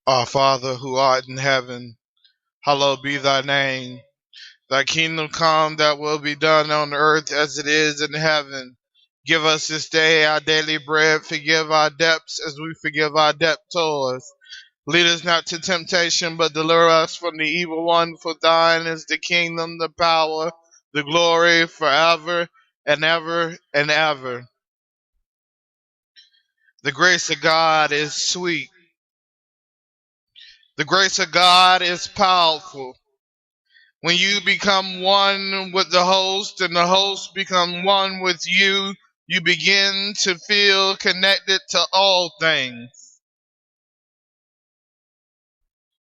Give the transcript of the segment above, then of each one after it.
Our Father who art in heaven, hallowed be thy name. Thy kingdom come, that will be done on earth as it is in heaven. Give us this day our daily bread. Forgive our debts as we forgive our debtors. Lead us not to temptation, but deliver us from the evil one. For thine is the kingdom, the power, the glory, forever and ever and ever. The grace of God is sweet. The grace of God is powerful. When you become one with the host and the host become one with you, you begin to feel connected to all things.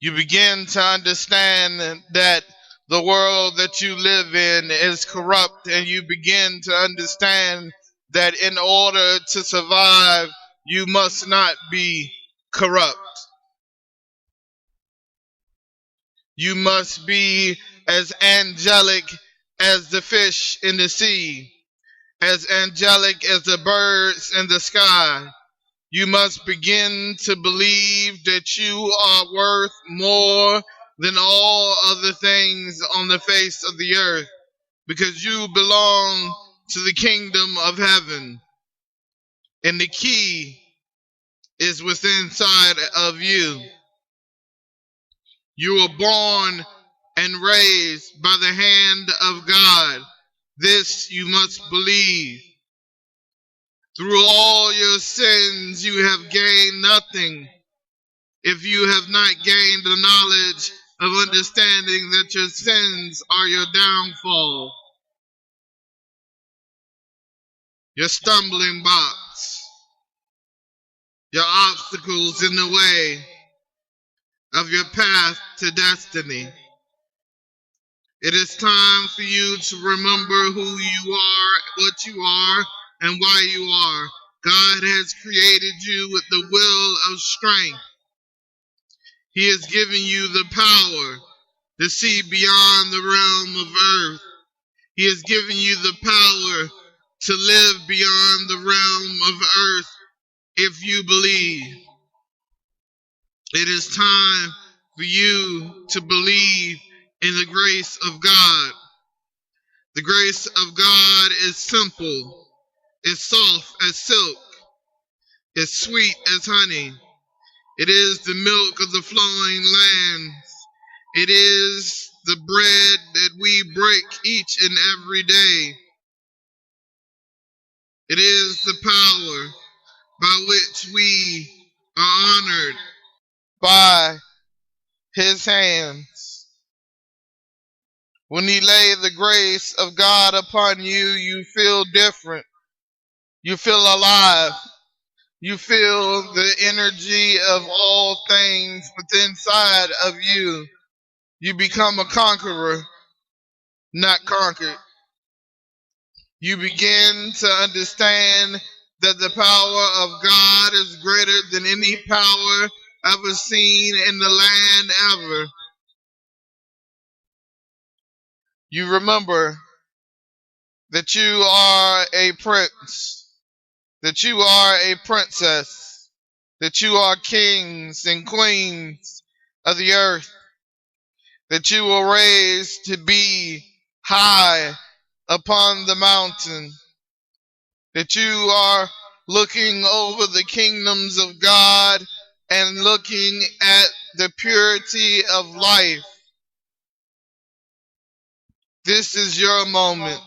You begin to understand that the world that you live in is corrupt, and you begin to understand that in order to survive, you must not be corrupt. You must be as angelic as the fish in the sea, as angelic as the birds in the sky. You must begin to believe that you are worth more than all other things on the face of the earth, because you belong to the kingdom of heaven. And the key is within inside of you. You were born and raised by the hand of God. This you must believe. Through all your sins you have gained nothing if you have not gained the knowledge of understanding that your sins are your downfall, your stumbling blocks, your obstacles in the way of your path to destiny. It is time for you to remember who you are, what you are, and why you are. God has created you with the will of strength. He has given you the power to see beyond the realm of earth. He has given you the power to live beyond the realm of earth if you believe. It is time for you to believe in the grace of God. The grace of God is simple, is soft as silk, is sweet as honey. It is the milk of the flowing lands. It is the bread that we break each and every day. It is the power by which we are honored by his hands. When he lay the grace of God upon you, you feel different. You feel alive. You feel the energy of all things within inside of you. You become a conqueror, not conquered. You begin to understand that the power of God is greater than any power ever seen in the land ever. You remember that you are a prince, that you are a princess, that you are kings and queens of the earth, that you were raised to be high upon the mountain, that you are looking over the kingdoms of God and looking at the purity of life. This is your moment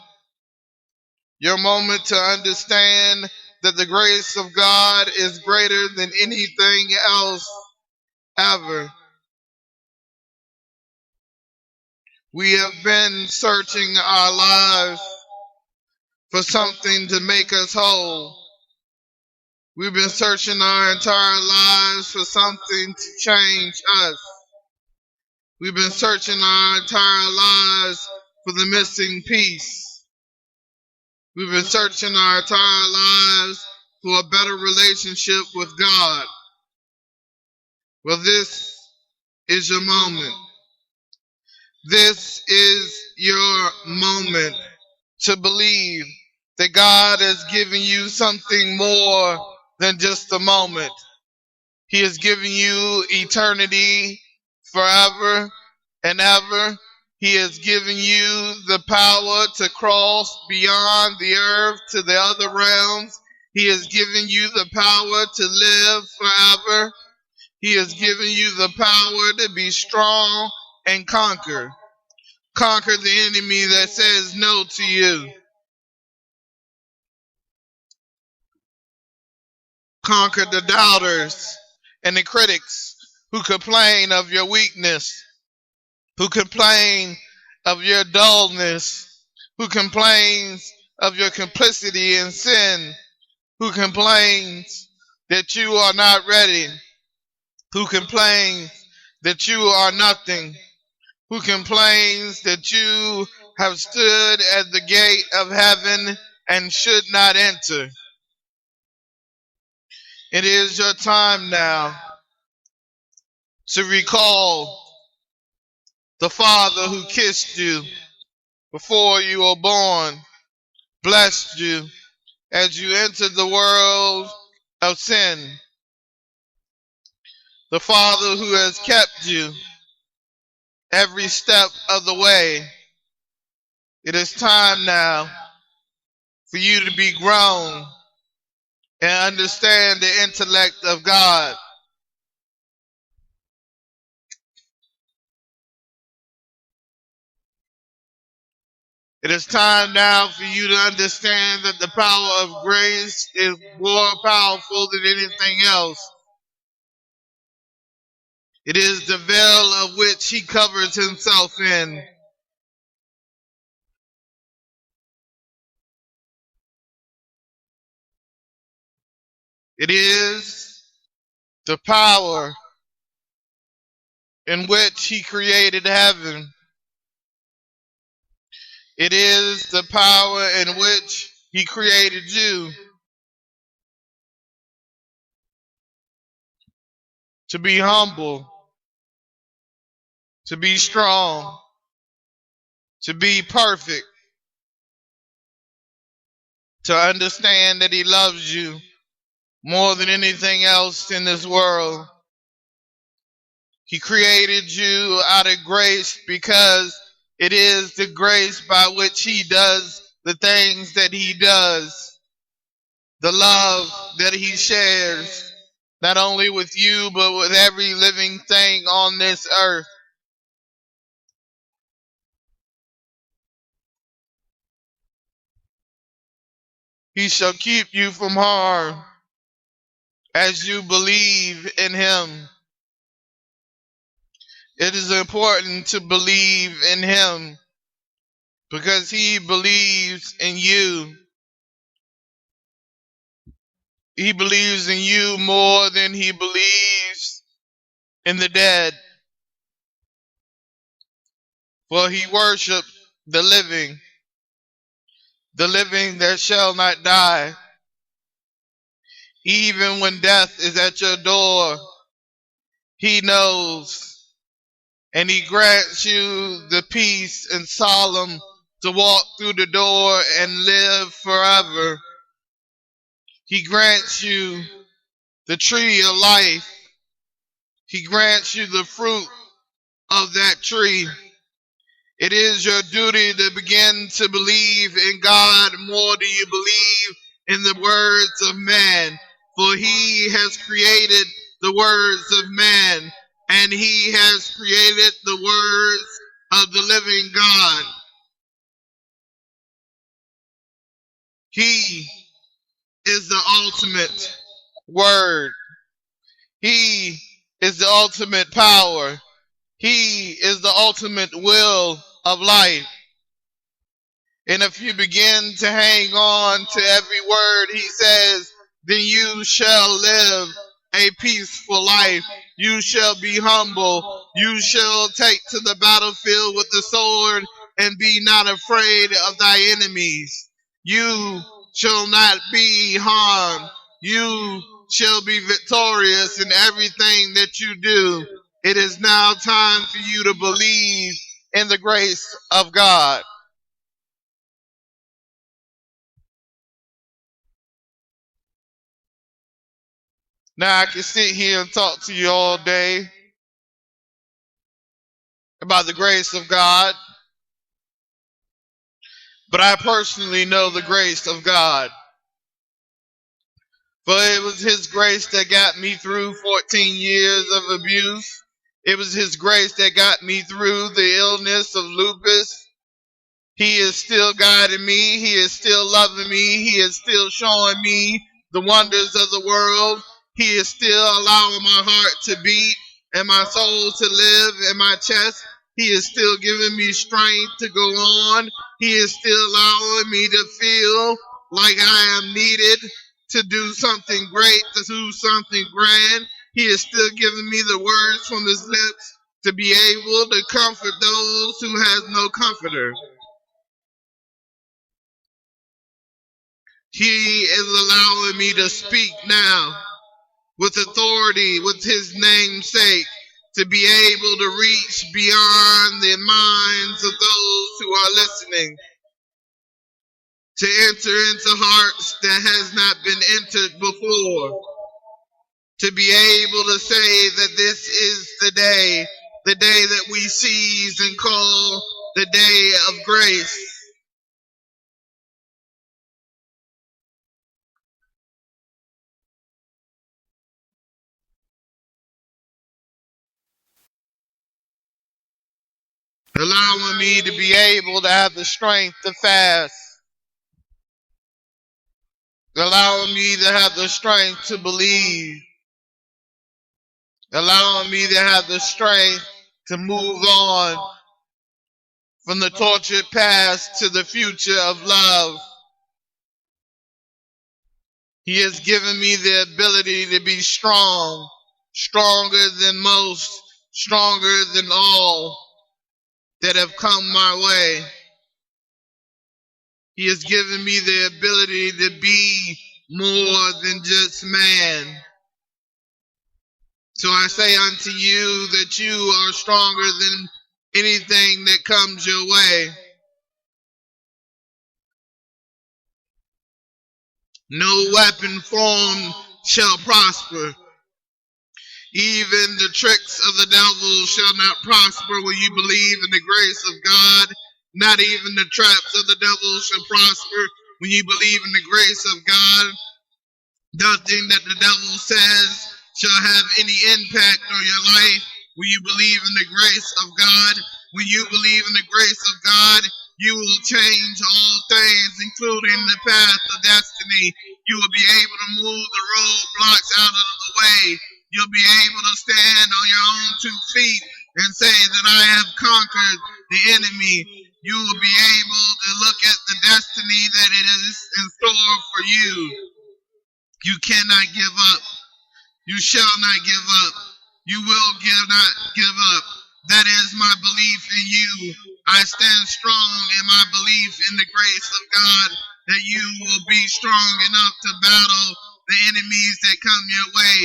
to understand that the grace of God is greater than anything else ever. We have been searching our lives for something to make us whole. We've been searching our entire lives for something to change us. We've been searching our entire lives for the missing piece. We've been searching our entire lives for a better relationship with God. Well, this is your moment. This is your moment to believe that God has given you something more than just a moment. He has given you eternity forever and ever. He has given you the power to cross beyond the earth to the other realms. He has given you the power to live forever. He has given you the power to be strong and conquer. Conquer the enemy that says no to you. Conquer the doubters and the critics who complain of your weakness, who complain of your dullness, who complains of your complicity in sin, who complains that you are not ready, who complains that you are nothing, who complains that you have stood at the gate of heaven and should not enter. It is your time now to recall the Father who kissed you before you were born, blessed you as you entered the world of sin. The Father who has kept you every step of the way. It is time now for you to be grown and understand the intellect of God. It is time now for you to understand that the power of grace is more powerful than anything else. It is the veil of which he covers himself in. It is the power in which he created heaven. It is the power in which he created you to be humble, to be strong, to be perfect, to understand that he loves you more than anything else in this world. He created you out of grace because it is the grace by which he does the things that he does. The love that he shares, not only with you, but with every living thing on this earth. He shall keep you from harm as you believe in him. It is important to believe in him because he believes in you. He believes in you more than he believes in the dead. For he worships the living that shall not die. Even when death is at your door, he knows, and he grants you the peace and solemn to walk through the door and live forever. He grants you the tree of life. He grants you the fruit of that tree. It is your duty to begin to believe in God more than you believe in the words of man. For he has created the words of man, and he has created the words of the living God. He is the ultimate word. He is the ultimate power. He is the ultimate will of life. And if you begin to hang on to every word he says, then you shall live a peaceful life. You shall be humble. You shall take to the battlefield with the sword and be not afraid of thy enemies. You shall not be harmed. You shall be victorious in everything that you do. It is now time for you to believe in the grace of God. Now I can sit here and talk to you all day about the grace of God, but I personally know the grace of God. For it was His grace that got me through 14 years of abuse. It was His grace that got me through the illness of lupus. He is still guiding me. He is still loving me. He is still showing me the wonders of the world. He is still allowing my heart to beat and my soul to live in my chest. He is still giving me strength to go on. He is still allowing me to feel like I am needed to do something great, to do something grand. He is still giving me the words from His lips to be able to comfort those who has no comforter. He is allowing me to speak now with authority, with His name's sake, to be able to reach beyond the minds of those who are listening, to enter into hearts that has not been entered before, to be able to say that this is the day that we seize and call the day of grace. Allowing me to be able to have the strength to fast. Allowing me to have the strength to believe. Allowing me to have the strength to move on from the tortured past to the future of love. He has given me the ability to be strong, stronger than most, stronger than all that have come my way. He has given me the ability to be more than just man. So I say unto you that you are stronger than anything that comes your way. No weapon formed shall prosper. Even the tricks of the devil shall not prosper when you believe in the grace of God. Not even the traps of the devil shall prosper when you believe in the grace of God. Nothing that the devil says shall have any impact on your life when you believe in the grace of God. When you believe in the grace of God, you will change all things, including the path of destiny. You will be able to move the roadblocks out of the way. You'll be able to stand on your own 2 feet and say that I have conquered the enemy. You will be able to look at the destiny that it is in store for you. You cannot give up. You shall not give up. You will not give up. That is my belief in you. I stand strong in my belief in the grace of God, that you will be strong enough to battle the enemies that come your way,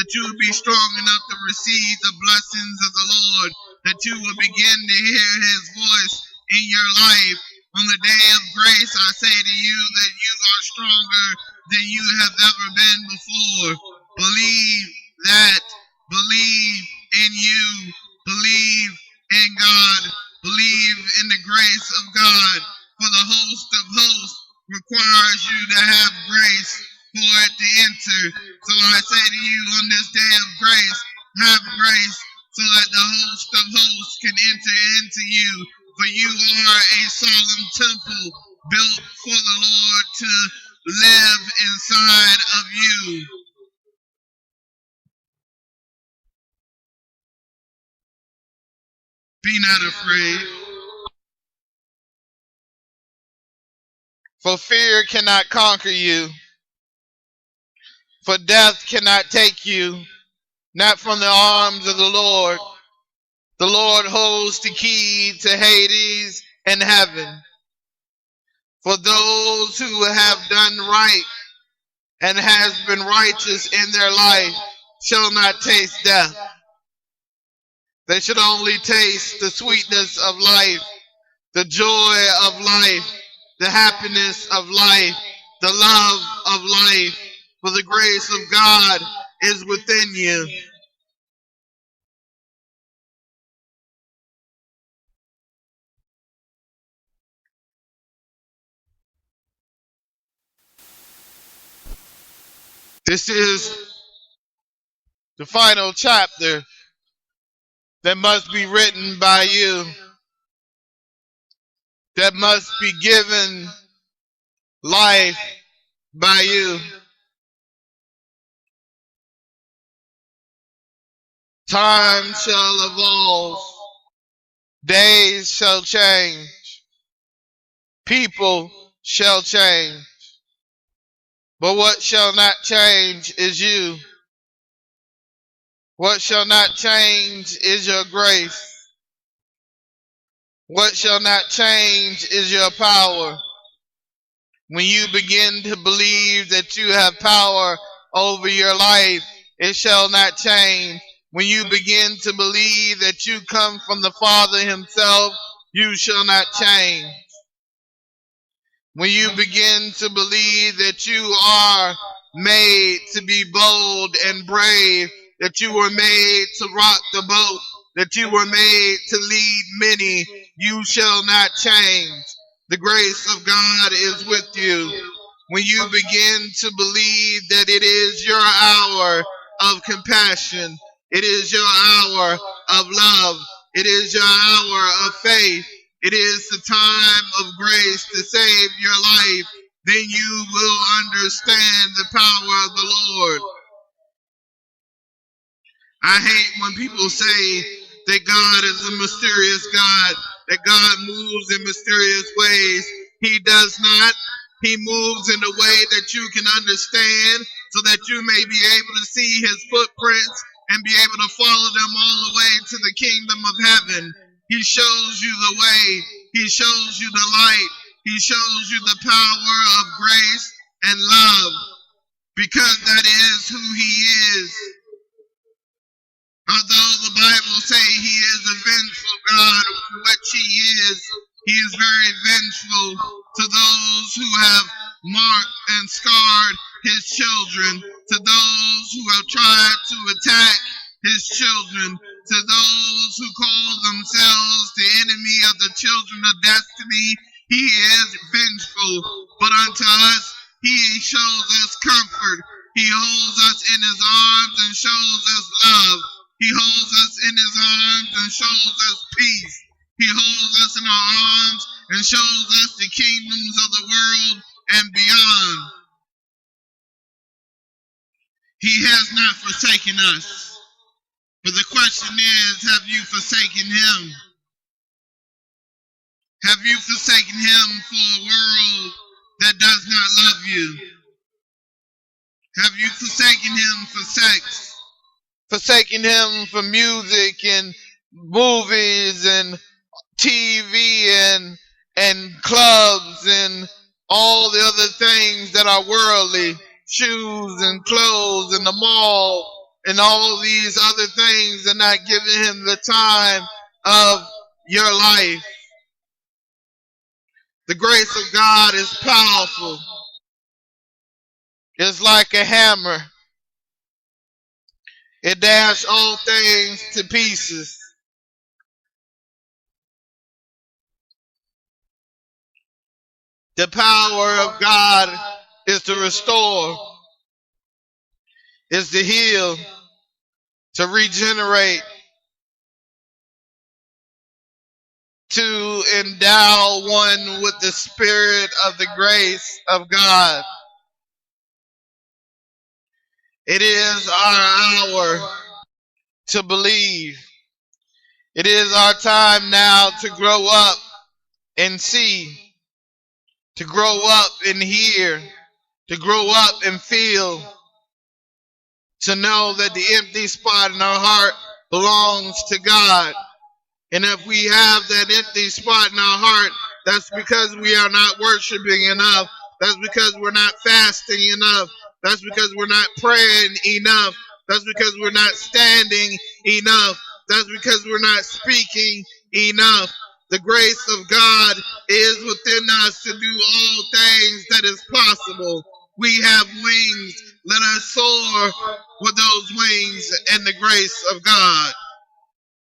that you will be strong enough to receive the blessings of the Lord, that you will begin to hear His voice in your life. On the day of grace, I say to you that you are stronger than you have ever been before. Believe that. Believe in you. Believe in God. Believe in the grace of God. For the host of hosts requires you to have grace for it to enter. So I say to you on this day of grace, have grace so that the host of hosts can enter into you. For you are a solemn temple built for the Lord to live inside of you. Be not afraid. For fear cannot conquer you. For death cannot take you, not from the arms of the Lord. The Lord holds the key to Hades and heaven. For those who have done right and has been righteous in their life shall not taste death. They should only taste the sweetness of life, the joy of life, the happiness of life, the love of life. For the grace of God is within you. This is the final chapter that must be written by you, that must be given life by you. Time shall evolve, days shall change, people shall change, but what shall not change is you. What shall not change is your grace. What shall not change is your power. When you begin to believe that you have power over your life, it shall not change. When you begin to believe that you come from the Father himself, you shall not change. When you begin to believe that you are made to be bold and brave, that you were made to rock the boat, that you were made to lead many, you shall not change. The grace of God is with you. When you begin to believe that it is your hour of compassion, it is your hour of love, it is your hour of faith, it is the time of grace to save your life, then you will understand the power of the Lord. I hate when people say that God is a mysterious God, that God moves in mysterious ways. He does not. He moves in a way that you can understand so that you may be able to see his footprints and be able to follow them all the way to the kingdom of heaven. He shows you the way. He shows you the light. He shows you the power of grace and love, because that is who he is. Although the Bible say he is a vengeful God, which he is very vengeful to those who have marked and scarred his children, to those who have tried to attack his children, to those who call themselves the enemy of the children of destiny. He is vengeful, but unto us he shows us comfort. He holds us in his arms and shows us love. He holds us in his arms and shows us peace. He holds us in our arms and shows us the kingdoms of the world and beyond. He has not forsaken us. But the question is, have you forsaken him? Have you forsaken him for a world that does not love you? Have you forsaken him for sex? Forsaken him for music and movies and TV and clubs and all the other things that are worldly, shoes and clothes and the mall and all these other things, and not giving him the time of your life. The grace of God is powerful. It's like a hammer. It dashes all things to pieces. The power of God is to restore, is to heal, to regenerate, to endow one with the spirit of the grace of God. It is our hour to believe. It is our time now to grow up and see, to grow up and hear, to grow up and feel, to know that the empty spot in our heart belongs to God. And if we have that empty spot in our heart, that's because we are not worshiping enough. That's because we're not fasting enough. That's because we're not praying enough. That's because we're not standing enough. That's because we're not speaking enough. The grace of God is within us to do all things that is possible. We have wings. Let us soar with those wings in the grace of God.